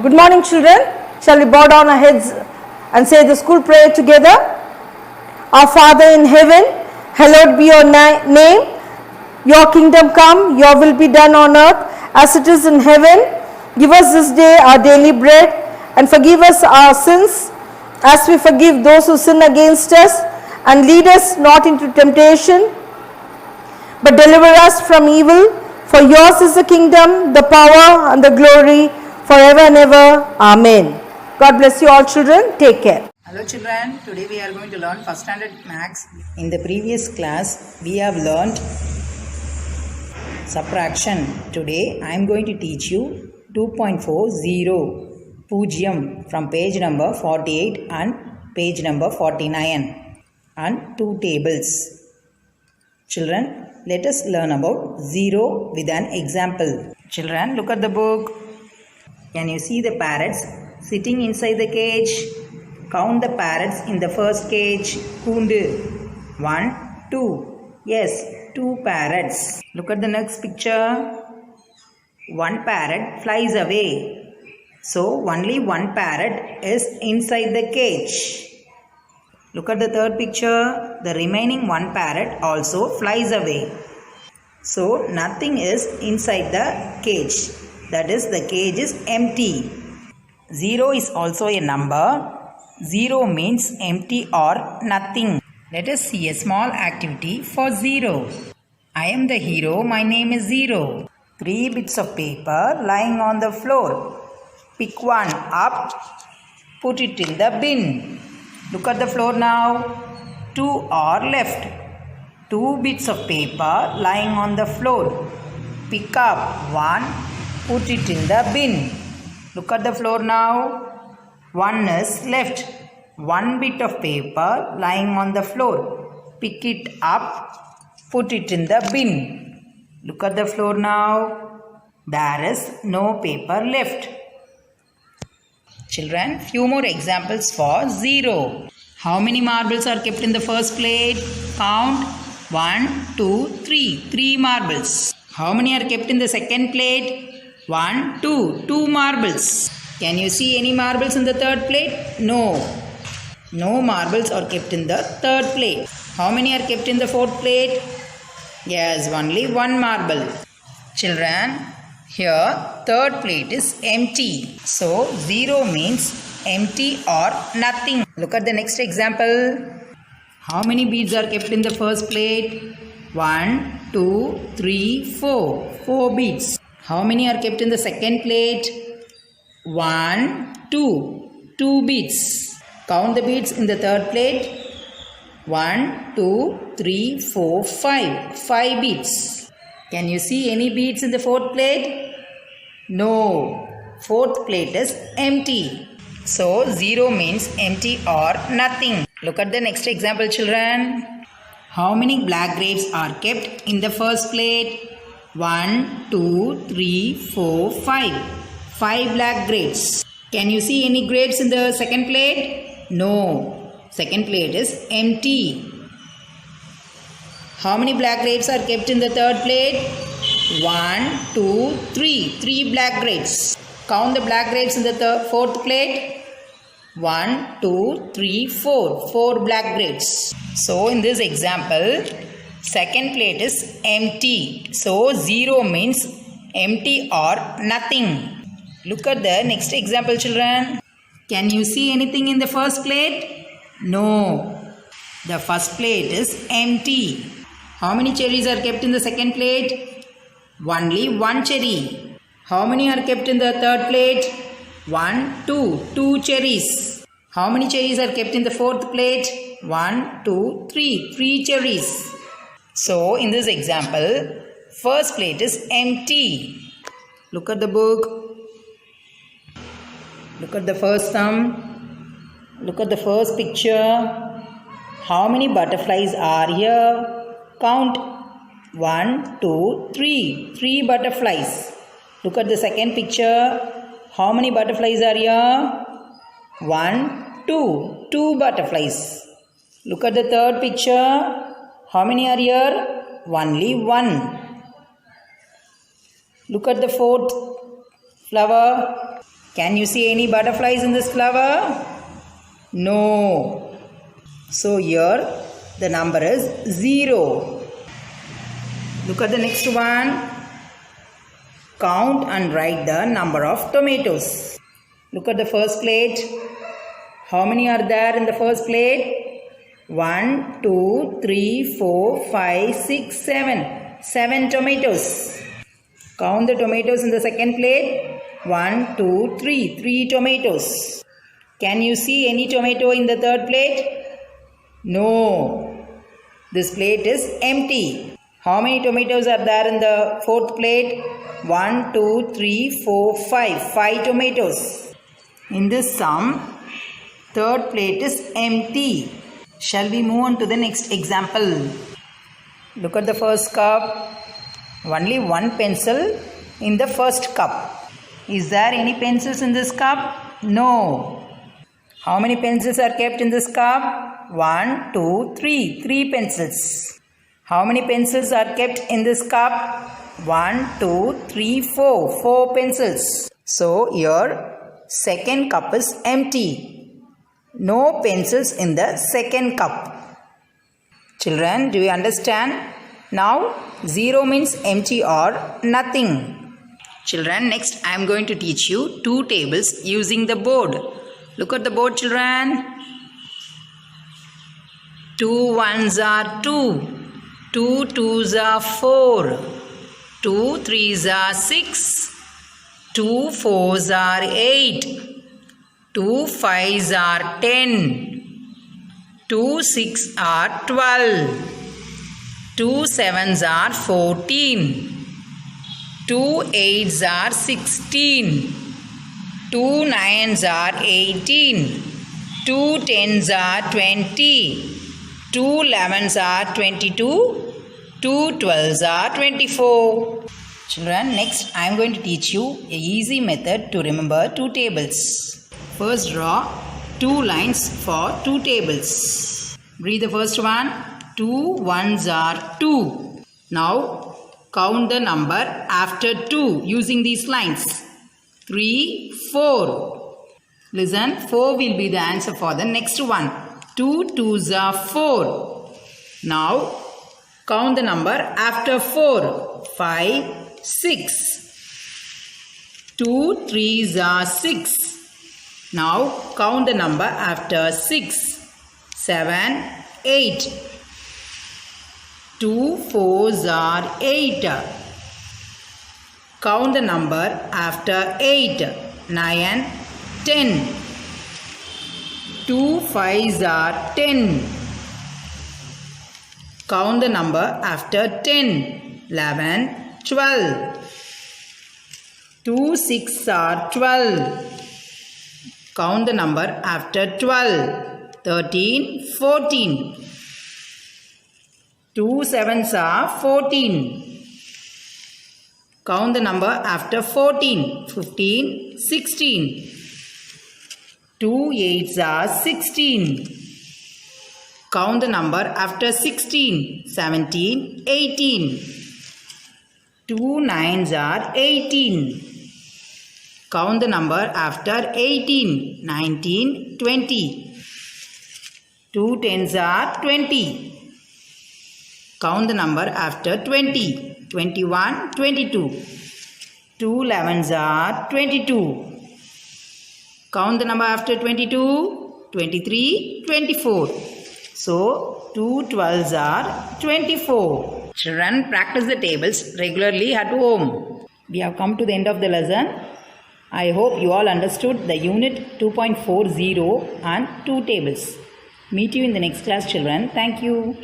Good morning, children. Shall we bow down our heads and say the school prayer together? Our Father in heaven, hallowed be your name. Your kingdom come, your will be done on earth as it is in heaven. Give us this day our daily bread and forgive us our sins as we forgive those who sin against us. And lead us not into temptation, but deliver us from evil. For yours is the kingdom, the power and the glory forever and ever. Amen. God bless you all, children. Take care. Hello children, today we are going to learn first standard maths. In the previous class we have learned subtraction. Today I am going to teach you 2.40 Pujyam from page number 48 and page number 49 and two tables. Children, let us learn about 0 with an example. Children, look at the book. Can you see the parrots sitting inside the cage? Count the parrots in the first cage. Kundu. 1, 2. Yes, 2 parrots. Look at the next picture. One parrot flies away. So, only one parrot is inside the cage. Look at the third picture. The remaining one parrot also flies away. So, nothing is inside the cage. That is, the cage is empty. 0 is also a number. 0 means empty or nothing. Let us see a small activity for 0. I am the hero. My name is 0. 3 bits of paper lying on the floor. Pick one up. Put it in the bin. Look at the floor now. 2 are left. 2 bits of paper lying on the floor. Pick up one. Put it in the bin. Look at the floor now. 1 is left. 1 bit of paper lying on the floor. Pick it up. Put it in the bin. Look at the floor now. There is no paper left. Children, few more examples for 0. How many marbles are kept in the first plate? Count. 1, 2, 3. 3 marbles. How many are kept in the second plate? 1, 2. 2 marbles. Can you see any marbles in the third plate? No. No marbles are kept in the third plate. How many are kept in the fourth plate? Yes, only 1 marble. Children, here third plate is empty. So 0 means empty or nothing. Look at the next example. How many beads are kept in the first plate? 1, 2, 3, 4. 4 beads. How many are kept in the second plate? 1, 2. 2 beads. Count the beads in the third plate. 1, 2, 3, 4, 5. 5 beads. Can you see any beads in the fourth plate? No. Fourth plate is empty. So 0 means empty or nothing. Look at the next example, children. How many black grapes are kept in the first plate? 1, 2, 3, 4, 5. 5 black grapes. Can you see any grapes in the second plate? No. Second plate is empty. How many black grapes are kept in the third plate? 1, 2, 3. 3 black grapes. Count the black grapes in the fourth plate. 1, 2, 3, 4. 4 black grapes. So in this example, second plate is empty. So 0 means empty or nothing. Look at the next example, children. Can you see anything in the first plate? No. The first plate is empty. How many cherries are kept in the second plate? Only 1 cherry. How many are kept in the third plate? 1, 2. 2 cherries. How many cherries are kept in the fourth plate? 1, 2, 3. 3 cherries. So, in this example, first plate is empty. Look at the book. Look at the first sum. Look at the first picture. How many butterflies are here? Count. 1, 2, 3. 3 butterflies. Look at the second picture. How many butterflies are here? 1, 2. 2 butterflies. Look at the third picture. How many are here? Only 1. Look at the fourth flower. Can you see any butterflies in this flower? No. So here the number is 0. Look at the next one. Count and write the number of tomatoes. Look at the first plate. How many are there in the first plate? 1, 2, 3, 4, 5, 6, 7. 7 tomatoes. Count the tomatoes in the second plate. 1, 2, 3. 3 tomatoes. Can you see any tomato in the third plate? No. This plate is empty. How many tomatoes are there in the fourth plate? 1, 2, 3, 4, 5. 5 tomatoes. In this sum, third plate is empty. Shall we move on to the next example? Look at the first cup. Only one pencil in the first cup. Is there any pencils in this cup? No. How many pencils are kept in this cup? 1, 2, 3. 3 pencils. How many pencils are kept in this cup? 1, 2, 3, 4. 4 pencils. So your second cup is empty. No pencils in the second cup. Children, do you understand? Now 0 means empty or nothing. Children, next I am going to teach you 2 tables using the board. Look at the board, children. 2 ones are 2. 2 twos are 4. 2 threes are 6. 2 fours are 8. 2 fives are 10. 2 six are 12. 2 sevens are 14. 2 eights are 16. 2 nines are 18. 2 tens are 20. 2 11s are 22. 2 12s are 24. Children, next I am going to teach you a easy method to remember 2 tables. First draw 2 lines for 2 tables. Read the first one. 2 ones are 2. Now count the number after 2 using these lines. 3, 4. Listen, 4 will be the answer for the next one. 2 twos are 4. Now count the number after 4. 5, 6. 2 threes are 6. Now count the number after 6. 7, 8. 2 fours are 8. Count the number after 8. 9, 10. 2 fives are 10. Count the number after 10. 11, 12. 2 sixes are 12. Count the number after 12. 13, 14. 2 sevens are 14. Count the number after 14. 15, 16. 2 eights are 16. Count the number after 16. 17, 18. 2 nines are 18. Count the number after 18. 19, 20. 2 tens are 20. Count the number after 20. 21, 22. 2 11s are 22. Count the number after 22. 23, 24. So 2 12s are 24. Children, practice the tables regularly at home. We have come to the end of the lesson. I hope you all understood the unit 2.40 and 2 tables. Meet you in the next class, children. Thank you.